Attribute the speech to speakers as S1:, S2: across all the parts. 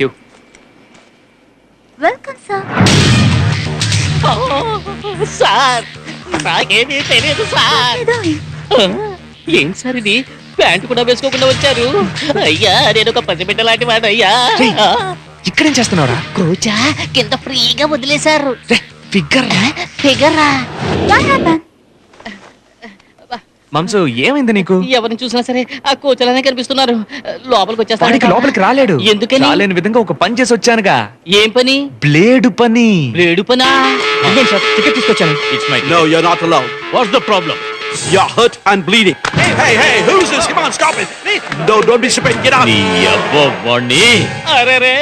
S1: Thank you.
S2: Welcome sir.
S3: Sir నాకేమీ తెలియదు sir. ఏం సార్ ఇది, ప్యాంట్ కూడా వేసుకోకుండా వచ్చారు? అయ్యా నేను ఒక పసిబిడ్డ లాంటి వాడు అయ్యా.
S1: ఇక్కడేం చేస్తున్నావురా?
S3: కోచా కింద ఫ్రీగా వదిలేశారు.
S2: ఫిగరా
S1: మాంసు ఏమైంది నీకు?
S3: ఎవరిని చూసినా సరే ఆ కోచలానే కనిపిస్తున్నారు. లోపలికి
S1: వాడికి
S3: వచ్చేస్తాడు.
S1: లోపలికి రాలేడు.
S3: ఎందుకని?
S1: రాలేని విధంగా ఒక పని చేసి వచ్చానుగా.
S3: ఏం పని?
S1: బ్లేడు పని.
S3: బ్లేడు పనా?
S1: టికెట్ తీసుకొచ్చాను.
S4: No, you're not allowed. What's the problem? You're hurt and bleeding. Hey, who's this? Come on, stop it. No, don't be stupid. Get out.
S3: అరే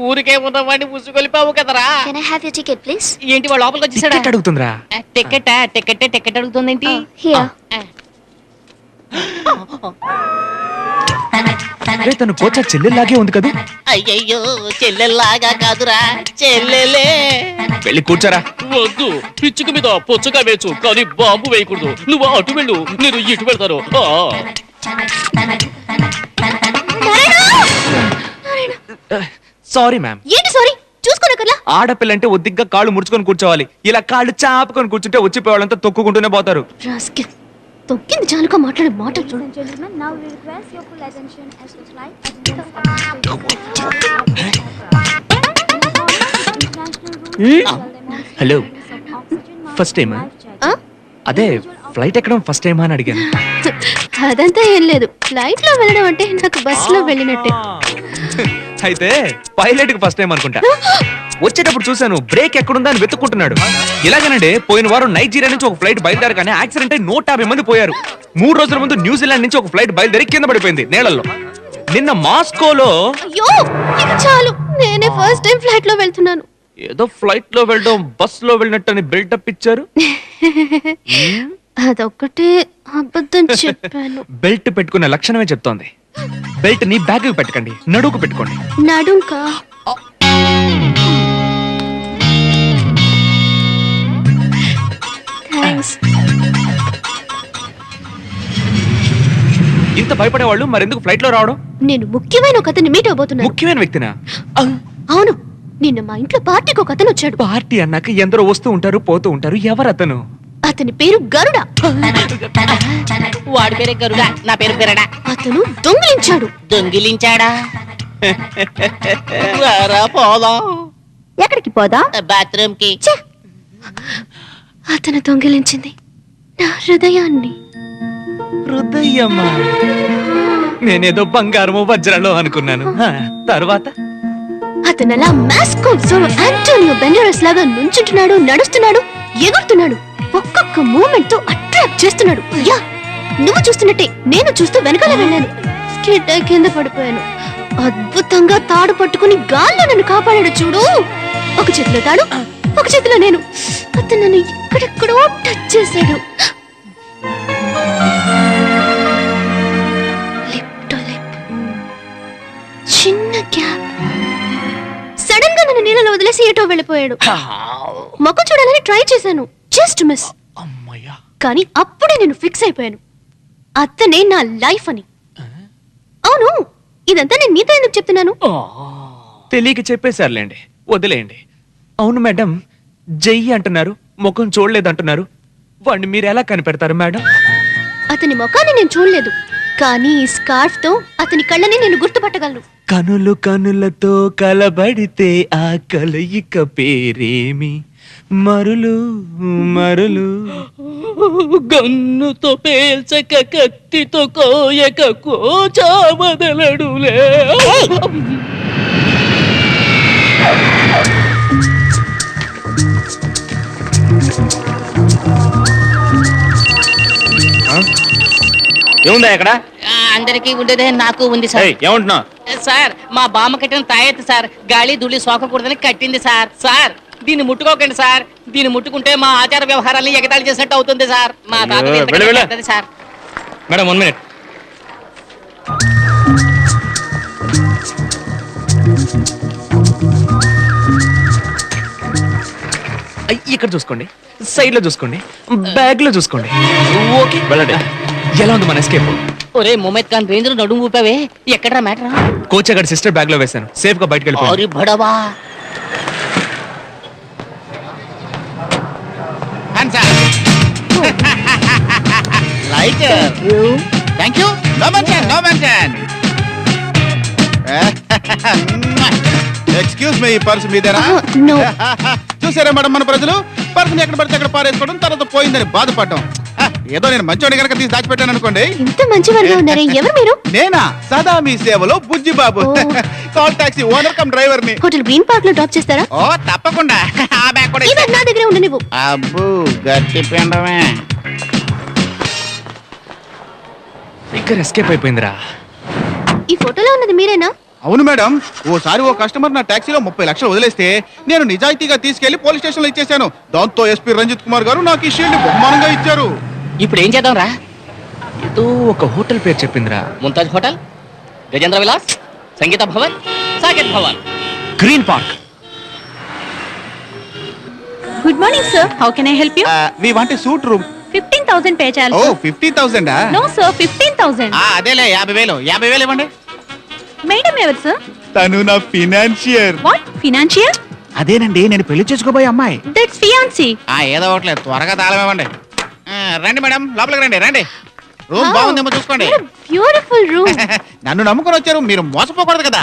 S3: ఊరికే ఉన్న వాడిని ముసుగొలిపావు కదరా.
S2: Can I have your ticket please?
S3: ఏంటి వాడు లోపలికి వచ్చేసాడా?
S1: Ticket అడుగుతుందిరా.
S3: Ticket అడుగుతుందేంటి?
S2: Here.
S1: తను కోచా చెల్లెల్లాగే ఉంది కదా.
S3: అయ్యయ్యో చెల్లెల్లాగా కాదురా, చెల్లెలే.
S1: వెళ్ళి కూర్చోరా.
S3: వద్దు, పిచ్చుక మీద పొచ్చుగా వేచు కానీ బాంబు వేయకూడదు. నువ్వు అటు వెళ్ళు, నేను ఇటు వెళ్తాను.
S1: Sorry ma'am.
S2: ఏంటి సారీ? చూసుకోనక్కర్లా.
S1: ఆడపిల్లంటే ఒద్దిగ్గా కాళ్ళు ముడుచుకొని కూర్చోవాలి. ఇలా కాళ్ళు చాపుకొని కూర్చుంటే వచ్చిపోయే వాళ్ళంతా తొక్కుకుంటూనే పోతారు.
S2: రాస్కెల్. తొక్కింది చాలుగా మాట్లాడే మాటలు చూడు.
S1: హలో, ఫస్ట్ టైమా? అదే ఫ్లైట్ ఎక్కడం ఫస్ట్ టైమా అని అడిగాను.
S2: అదంతా ఏం లేదు. ఫ్లైట్ లో వెళ్ళడం అంటే నాకు బస్ లో వెళ్ళినట్టే.
S1: అయితే పైలట్ కి ఫస్ట్ టైం అనుకుంటా. వచ్చేటప్పుడు చూశాను బ్రేక్ ఎక్కడుందా అని వెతుక్కుంటున్నాడు. ఇలాగేనండి పోయిన వారం నైజీరియా నుంచి ఒక ఫ్లైట్ బయలుదేరగానే యాక్సిడెంట్ అయి 150 మంది పోయారు. 3 రోజుల ముందు న్యూజిలాండ్ నుంచి ఒక ఫ్లైట్ బయలుదేరి కింద పడిపోయింది నేలల్లో. నిన్న మాస్కోలో.
S2: అయ్యో ఇక చాలు, నేనే ఫస్ట్ టైం ఫ్లైట్ లో వెళ్తున్నాను.
S1: ఏదో ఫ్లైట్ లో వెళ్ళడం బస్ లో వెళ్ళినట్టు అని బిల్డప్ ఇచ్చారు.
S2: అదొక్కటే అబద్ధం చెప్పాను.
S1: బెల్ట్ పెట్టుకున్న లక్షణమే చెప్తోంది. బెల్ట్ ని బ్యాగ్ పెట్టకండి, నడువుకు పెట్టుకోండి.
S2: నడుంకా? థాంక్స్.
S1: ఇంత భయపడే వాళ్ళు మరెందుకు ఫ్లైట్ లో రావడం?
S2: నేను ముఖ్యమైన ఒక అతన్ని మీట్ అవబోతున్నాను.
S1: ముఖ్యమైన వ్యక్తినా?
S2: అవును, నిన్న మా ఇంట్లో పార్టీకి ఒక అతను వచ్చాడు.
S1: పార్టీ అన్నాక ఎందరో వస్తూ ఉంటారు పోతూ ఉంటారు. ఎవరతను?
S2: అతని పేరు గరుడ.
S3: వాడి పేరే గరుడా, నా పేరు గరుడా.
S2: అతను దొంగిలించాడు.
S3: దొంగిలించాడా? రారా పోదాం.
S2: ఎక్కడికి పోదా?
S3: బాత్రూమ్ కి.
S2: అతను దొంగిలించింది నా హృదయాన్ని.
S1: హృదయమా? నేనేదో బంగారము వజ్రాలు అనుకున్నాను. తర్వాత
S2: అతను అలా మాస్కోవ్ ఆంటోనియో బెండరస్ లాగా నుంచుంటున్నాడు, నడుస్తున్నాడు, ఎగురుతున్నాడు. ఒక్కొక్క మూమెంట్ తో అట్రాక్ట్ చేస్తున్నాడు. యా, నువ్వు చూస్తున్నట్టే నేను చూస్తూ వెనకాల వెళ్ళాను. స్కిడ్ అయి కింద పడిపోయాను. అద్భుతంగా తాడు పట్టుకుని గాల్లో నన్ను కాపాడాడు చూడు. ఒక చేతిలో తాడు, ఒక చేతిలో నేను. అతను నన్ను ఇక్కడెక్కడో టచ్ చేశాడు. లిప్ టు లిప్, చిన్న గ్యాప్. సడన్ గా నన్ను నీళ్ళలో వదిలేసి ఏటో వెళ్ళిపోయాడు. మొక్క చూడాలని ట్రై చేశాను, జస్ట్ మిస్. కానీ అప్పుడే నేను ఫిక్స్ అయిపోయాను, అతనే నా లైఫ్ అని. అవును, ఇదంతా నేను నీతో ఎందుకు చెప్తున్నాను?
S1: తెలియక చెప్పేశారులేండి, వదిలేయండి. అవును మేడం, జయ్యి అంటున్నారు, ముఖం చూడలేదంటున్నారు. వాడిని మీరు ఎలా కనిపెడతారు మేడం?
S2: అతని ముఖాన్ని నేను చూడలేదు, కానీ ఈ స్కార్ఫ్ తో అతని కళ్ళని నేను గుర్తుపట్టగలను.
S1: కనులు కనులతో కలబడితే ఆ కలయిక పేరేమి? మరులు మరులు.
S3: గన్నుతో పేల్చక కత్తితో కోయక కోచా వదలడులే.
S1: ఏముందా ఇక్కడ?
S3: అందరికీ ఉండేదే నాకు ఉంది సార్.
S1: ఏమంటున్నా?
S3: సార్ మా బామ్మ కట్టిన తాయెత్తు సార్, గాలి ధూళి సోకకూడదని కట్టింది సార్. సార్ దీన్ని ముట్టుకోకండి సార్, దీన్ని ముట్టుకుంటే మా ఆచార వ్యవహారాన్ని ఎగతాళి చేసినట్టు అవుతుంది సార్. మా తాత సార్.
S1: Madam 1 minute. ఇక్కడ చూసుకోండి, సైడ్ లో చూసుకోండి, బ్యాగ్ లో చూసుకోండి. ఓకే వెళ్ళండి. ఎలా ఉంది మన ఎస్కేప్?
S3: ఒరే మొహమ్మద్ ఖాన్ రేంజ్ లో నడుము ఊపావే ఎక్కడ్రా మ్యాటర్?
S1: కోచ్ అక్కడ సిస్టర్ బ్యాగ్ లో వేశాను, సేఫ్ గా బయటకు వెళ్ళిపోయాను.
S3: అరే బడవా
S5: light thank you. No mention, no mention. Excuse me, purse మీదేనా?
S2: నో.
S5: చూసారా మేడం, మన ప్రజలు పర్సుని ఎక్కడ పడితే అక్కడ పారేసుకోవడం, తర్వాత పోయిందని బాధపడడం. ఏదో నేను మంచోడి కనుక తీసి దాచిపెట్టాను అనుకోండి.
S2: ఇంత మంచివారుగా ఉన్నారే, ఎవరు మీరు?
S5: నేనా, సదా మీ సేవలో Bujji Babu, call taxi owner cum driver ని.
S2: హోటల్ గ్రీన్ పార్క్ లో డ్రాప్ చేస్తారా?
S5: ఓ తప్పకుండా. ఆ బ్యాగ్ కూడా
S2: ఈ బ్యాగ్ నా దగ్గరే ఉండనివ్వు.
S5: అబ్బు గట్టి పిండమే.
S1: ఇక్కడ ఎస్కేప్ అయిపోయిందిరా.
S2: ఈ ఫోటోలో ఉన్నది మీరేనా?
S5: అవును మేడం, ఓసారి ఓ కస్టమర్ నా టాక్సీలో 30 లక్షలు వదిలేస్తే నేను నిజాయితీగా తీసుకెళ్లి పోలీస్ స్టేషన్ లో ఇచ్చేశాను. దాంతో ఎస్పీ రంజిత్ కుమార్ గారు నాకు ఈ షీల్డ్ బహుమానంగా ఇచ్చారు.
S3: ఇప్పుడు ఏం చేద్దాం రా?
S1: ఏదో ఒక హోటల్ పేరు చెప్పిందిరా.
S3: Mumtaz hotel, Gajendra Vilas, Sangeetha Bhavan, Saket Bhavan.
S1: Green Park.
S6: Good morning sir, how can I help you?
S5: We want a suite room.
S6: 15,000 pay చేయాలి.
S5: ఓ 50,000.
S6: No sir, 15,000.
S5: అదేలే 50,000 ఇవ్వండి.
S6: మేడం ఎవరు సార్?
S5: తను నా ఫినాన్షియర్.
S6: What financier?
S5: అదేనండి, నేను పెళ్లి చేసుకోబోయే అమ్మాయి.
S6: That's fiancée.
S5: ఏదో ఒకట్లేదు, త్వరగా తాళం ఇవ్వండి. రండి మేడం, లోపలికి రండి. రండి, రూమ్ బాగుందేమో చూసుకోండి.
S2: Beautiful room.
S5: నన్ను నమ్ముకొని వచ్చారు, మీరు మోసపోకూడదు కదా.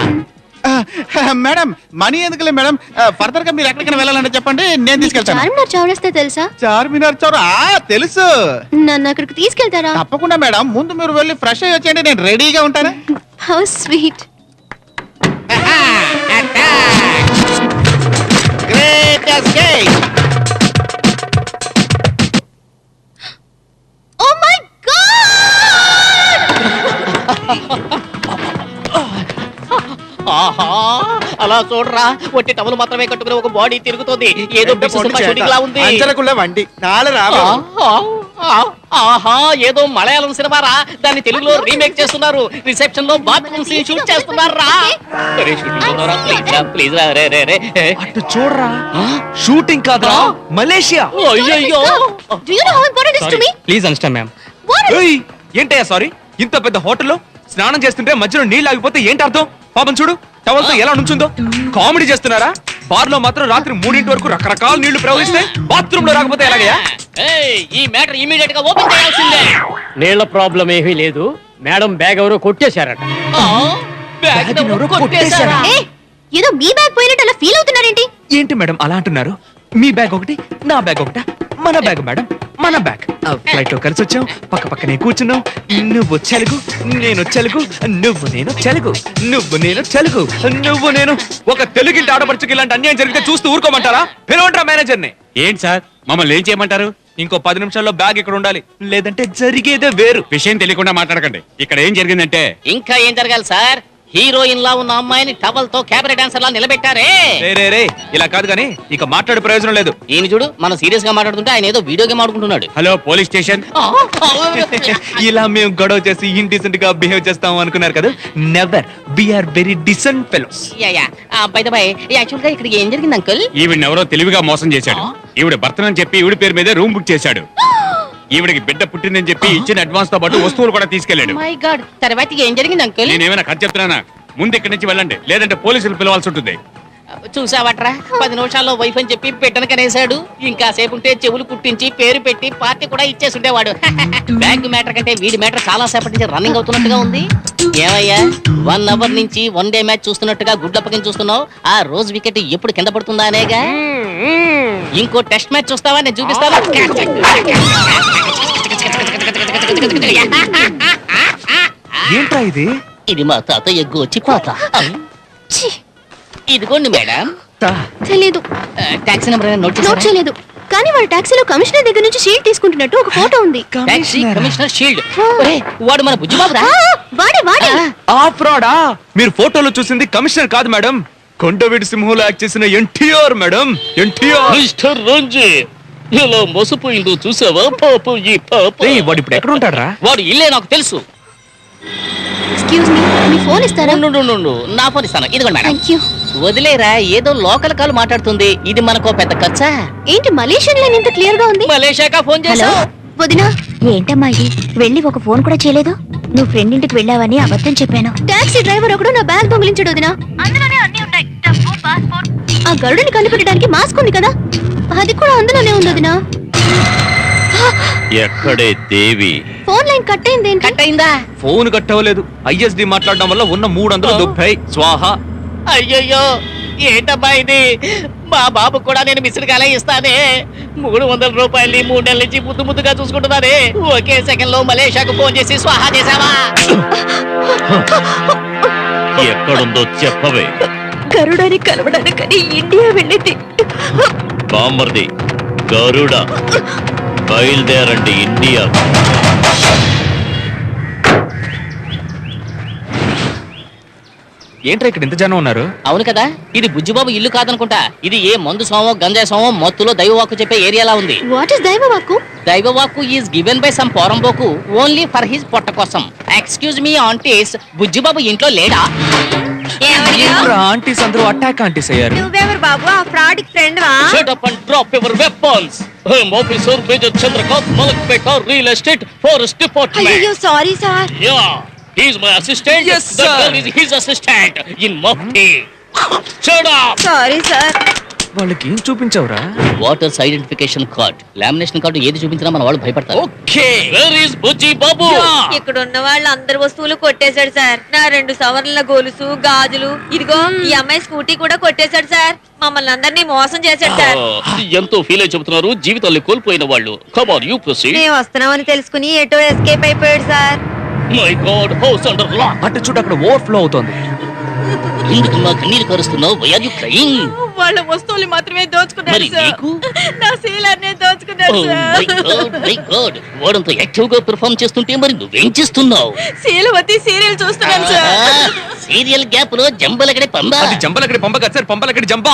S5: మేడం, మనీ ఎందుకులే మేడం, ఫర్దర్ గా మీరు ఎక్కడికైనా వెళ్ళాలంటే చెప్పండి, నేను తీసుకెళ్తాను.
S2: చార్మినార్ చౌరస్తా తెలుసా?
S5: చార్మినార్ చౌర తెలుసు.
S2: నన్ను అక్కడికి తీసుకెళ్తారా?
S5: తప్పకుండా మేడం, ముందు మీరు వెళ్ళి ఫ్రెష్ అయ్యి వచ్చేయండి, నేను రెడీగా ఉంటాను.
S2: How sweet.
S5: Great escape.
S2: Oh my god!
S3: ఆహా అలా చూడరా, ఒట్టి టవల్ మాత్రమే కట్టుకుని ఒక బాడీ తిరుగుతోంది. ఏదో పిచ్చి సినిమా షూటింగ్ లా ఉంది.
S5: వండి
S3: ఆహా ఏదో మలయాళం సినిమా రా, దాన్ని తెలుగులో రీమేక్ చేస్తున్నారు. రిసెప్షన్ లో బాత్రూమ్ సీన్ షూట్ చేస్తున్నారు రా. ప్లీజ్ రా, రే రే రే.
S1: అటు చూడరా, షూటింగ్ కాదురా, మలేషియా.
S3: అయ్యయ్యో.
S2: Do you know how important it is to me?
S1: Please understand ma'am.
S2: What is-
S1: ఏయ్, ఏంటయ్యా సారీ? ఇంత పెద్ద హోటల్లో స్నానం చేస్తుంటే మధ్యలో నీళ్ళు ఆగిపోతే ఏంటి అర్థం? పాపం చూడు, టవల్ తో ఎలా నుంచుందో. కామెడీ చేస్తున్నారా? బార్ లో మాత్రం రాత్రి 3 వరకు రకరకాల నీళ్లు ప్రవహిస్తే బాత్రూమ్ లో రాకపోతే ఎలాగయ్యా?
S3: ఏయ్, ఈ మ్యాటర్ ఇమీడియట్ గా ఓపెన్ చేయాల్సిందే.
S7: నీళ్ల ప్రాబ్లం ఏమీ లేదు మేడం, బ్యాగ్ ఎవరో కొట్టేశారట.
S3: ఆ, బ్యాగ్ ఎవరో కొట్టేశారా?
S2: ఏ, ఏదో మీ బ్యాగ్ పోయినట్టు అలా ఫీల్ అవుతున్నారేంటి?
S1: ఏంటి మేడం అలా అంటున్నారు? మీ బ్యాగ్ ఒకటి, నా బ్యాగ్ ఒకటా? మన బ్యాగ్ మేడం, మన బ్యాగ్. ఫ్లైట్ లో కలిసి వచ్చాం, పక్క పక్కనే కూర్చున్నాం. నువ్వు తెలుగు, నేను తెలుగు, నువ్వు నేను తెలుగు, నువ్వు నేను తెలుగు, నువ్వు నేను. ఒక తెలుగింటి ఆడపడుచుకి ఇలాంటి అన్యాయం జరిగితే చూస్తూ ఊరుకోమంటారా? పిలవంటారా మేనేజర్ ని?
S4: ఏంటి సార్, మమ్మల్ని ఏం చేయమంటారు?
S1: ఇంకో 10 నిమిషాల్లో బ్యాగ్ ఇక్కడ ఉండాలి, లేదంటే జరిగేదే వేరు.
S4: విషయం తెలియకుండా మాట్లాడకండి. ఇక్కడ ఏం జరిగిందంటే,
S3: ఇంకా ఏం జరగాలి సార్? హీరోయిన్ లా ఉన్న అమ్మాయిని టవల్ తో క్యాబరే డాన్సర్ లా నిలబెట్టారే.
S1: రే రే రే, ఇలా కాదు కానీ ఇక మాట్లాడే ప్రయోజనం లేదు.
S3: ఈయన చూడు, మనం సీరియస్ గా మాట్లాడుతుంటే ఆయన ఏదో వీడియో గేమ్ ఆడుకుంటున్నాడు.
S4: Hello police station.
S1: ఇలా మేము గొడవ చేసి ఇండిసెంట్ గా బిహేవ్ చేస్తాం అనుకున్నారు కదా? Never. We are very decent fellows.
S3: By the by, actual గా ఇక్కడ ఏం జరిగింది అంకుల్?
S4: ఈవిడ ఎవరో తెలివిగా మోసం చేశాడు. ఈవిడ భర్తనని చెప్పి ఈవిడ పేరు మీద రూమ్ బుక్ చేశాడు. ఈవిడకి బిడ్డ పుట్టిందని చెప్పి ఇచ్చిన అడ్వాన్స్ తో పాటు వస్తువులు కూడా తీసుకెళ్లాడు.
S3: మై గాడ్, తర్వాత ఏం జరిగింది అంకుల్?
S4: నేనేమైనా ఖర్చు చెప్తున్నానా? ముందు ఇక్కడి నుంచి వెళ్ళండి, లేదంటే పోలీసులు పిలవాల్సి ఉంటుంది.
S3: చూసావట్రా, 10 నిమిషాల్లో వైఫ్ అని చెప్పి బిడ్డను కనేశాడు. ఇంకా సేపు ఉంటే చెవులు కుట్టించి పేరు పెట్టి పార్టీ కూడా ఇచ్చేసి ఉండేవాడు. బ్యాంక్ మ్యాటర్ కంటే వీడి మ్యాటర్ చాలా సేపటి నుంచి రన్నింగ్ అవుతున్నట్టుగా ఉంది. ఏమయ్యా, 1 అవర్ నుంచి 1 డే మ్యాచ్ చూస్తున్నట్టుగా గుడ్లప్పకని చూస్తున్నావు? ఆ రోజు వికెట్ ఎప్పుడు కింద పడుతుందా అనేగా. ఇంకో టెస్ట్ మ్యాచ్ చూస్తావా? నేను చూపిస్తాను.
S1: ఏంట్రా ఇది?
S3: ఇది మా తాతయ్య గోచిపాత.
S2: ఛీ,
S3: ఇదిగోండి మేడం.
S2: తెలీదు.
S3: టాక్సీ నెంబర్ నోట్
S2: నోట్
S3: చేశారా?
S2: చేయలేదు. కానీ వాళ్ళ టాక్సీలో కమిషనర్ దగ్గర నుంచి షీల్డ్ తీసుకుంటున్నట్టు ఒక ఫోటో ఉంది.
S3: Taxi commissioner shield. ఒరేయ్, వాడు మన బుజ్జిబాబురా.
S2: వాడే వాడే.
S1: ఆ ఫ్రాడా? మీరు ఫోటోలో చూసింది కమిషనర్ కాదు మేడం, కొండవీడి సింహంలో యాక్ట్ చేసిన ఎన్టీఆర్ మేడం, ఎన్టీఆర్.
S3: మిస్టర్ రంజీ, ఎలా మోసపోయిందో చూసావా? పాపం ఈ పాప.
S1: వాడు ఇప్పుడు ఎక్కడ ఉంటారా?
S3: వాడు ఇల్లే నాకు తెలుసు.
S2: ఎక్స్క్యూజ్ మీ, మీ ఫోన్ ఇస్తారా?
S3: నుండు, నా ఫోన్ ఇస్తాను. ఇదిగోండి మేడం.
S2: Thank you.
S3: వదిలేరా, ఏదో లోకల్ కాల్ మాట్లాడుతుంది. ఇది మనకో పెద్ద ఖర్చా?
S2: ఏంటి మలేషియన్ లైన్ ఇంత క్లియర్ గా ఉంది?
S3: మలేషియాకా ఫోన్
S2: హలో
S3: చేసా?
S2: వదినా, ఏంటమ్మా ఇది వెళ్ళి ఒక ఫోన్ కూడా చేయలేదు నువ్వు ఫ్రెండ్ ఇంటికి వెళ్ళావని అబద్ధం చెప్పాను టాక్సీ డ్రైవర్ ఒకడు నా బ్యాగ్ దొంగిలించడు వదినా అందులోనే అన్ని ఉన్నాయి డబ్బు పాస్పోర్ట్ ఆ గరుడిని కనిపెట్టడానికి మాస్క్ ఉంది కదా అది కూడా అందులోనే ఉంది వదినా
S8: ఎక్కడే దేవి
S2: ఫోన్ లైన్ కట్ అయింది ఏంటి
S3: కట్ అయిందా?
S1: ఫోన్ కట్టవలేదు ఐఎస్డి మాట్లాడడం వల్ల ఉన్న 300 దుబ్బాయి స్వాహా.
S3: అయ్యయ్యో ఏంటబ్బా ఇది మా బాబు కూడా నేను మిస్డ్ కాలే ఇస్తానే 300 రూపాయలు 3 నెలల నుంచి ముద్దు ముద్దుగా చూసుకుంటున్నానే ఒకే సెకండ్ లో మలేషియాకు ఫోన్ చేసి స్వాహా చేసావా?
S8: ఎక్కడుందో చెప్పవే.
S2: గరుడని కలవడానికని ఇండియా వెళ్ళింది
S8: బామ్మర్ది గరుడ బయలుదేరండి ఇండియా.
S1: ఏంట్రా ఇక్కడ ఇంత జనం ఉన్నారు?
S3: అవును కదా ఇది బుజ్జిబాబు ఇల్లు కాదనుకుంటా ఇది ఏ మందు సోమో గంజాయి సోమో మత్తులో దైవవాక్కు చెప్పే ఏరియాలా ఉంది.
S2: వాట్ ఇస్ దైవవాక్కు
S3: దైవవాక్కు ఈజ్ గివెన్ బై సమ్ పోరంబోకు ఓన్లీ ఫర్ హిస్ పొట్ట కోసం. ఎక్స్క్యూజ్ మీ ఆంటీస్ బుజ్జిబాబు ఇంట్లో లేడా?
S1: ఏంట్రా ఆంటీస్ అందరూ అటాక్ ఆంటీస్ అయ్యారు?
S6: నువ్వెవరు బాబు ఆ ఫ్రాడ్ ఫ్రెండ్ వా
S3: Shut up and drop your weapons. Home officer Major Chandrakant, Malakpeta Real Estate Forest Department.
S6: Sorry sir
S3: Yeah, he's my assistant.
S1: Yes,
S3: The
S1: sir.
S3: girl is his assistant in Mufti. Shut up.
S6: Sorry sir
S1: వాళ్ళకి ఏం చూపించావురా?
S3: Voters identification card lamination card ఏది చూపించినా మన వాళ్ళు భయపడతారు.
S1: Okay
S3: Where is Bujji Babu?
S6: ఇక్కడ ఉన్న వాళ్ళ అందరి వస్తువులు కొట్టేశాడు సార్ నా 2 సవర్ల గొలుసు గాజులు ఇదిగో ఈ అమ్మాయి స్కూటీ కూడా కొట్టేశాడు సార్ మమ్మల్ని అందరినీ మోసం చేశాడు సార్
S3: ఎంతో ఫీల్ అయి చెబుతున్నారు జీవితాన్ని కోల్పోయిన వాళ్ళు. Come on, you proceed.
S6: మేము వస్తున్నామని తెలుసుకుని ఎటో ఎస్కేప్ అయిపోయాడు sir
S3: My God, house under lock.
S1: అటు చూడు అక్కడ ఓవర్ఫ్లో అవుతోంది.
S3: ఎందుకు మా కన్నీరు కరుస్తున్నావు? Why are you crying?
S6: వాళ్ళ వస్తువులు మాత్రమే
S3: మరి
S6: దోచుకున్నాడు సార్
S3: నీకు?
S6: నా శీలాన్ని దోచుకున్నాడు
S3: Oh
S6: sir
S3: my God, my God. వాడంత యాక్టివ్ గా పెర్ఫార్మ్ చేస్తుంటే మరి నువ్వేం చేస్తున్నావు?
S6: శీలవతి సీరియల్ చూస్తున్నాను సార్
S3: సీరియల్ గ్యాప్ లో జంబలగడే పంబ.
S1: అది జంబలక్కడి పంప కాదు సార్, పంపలక్కడి జంప.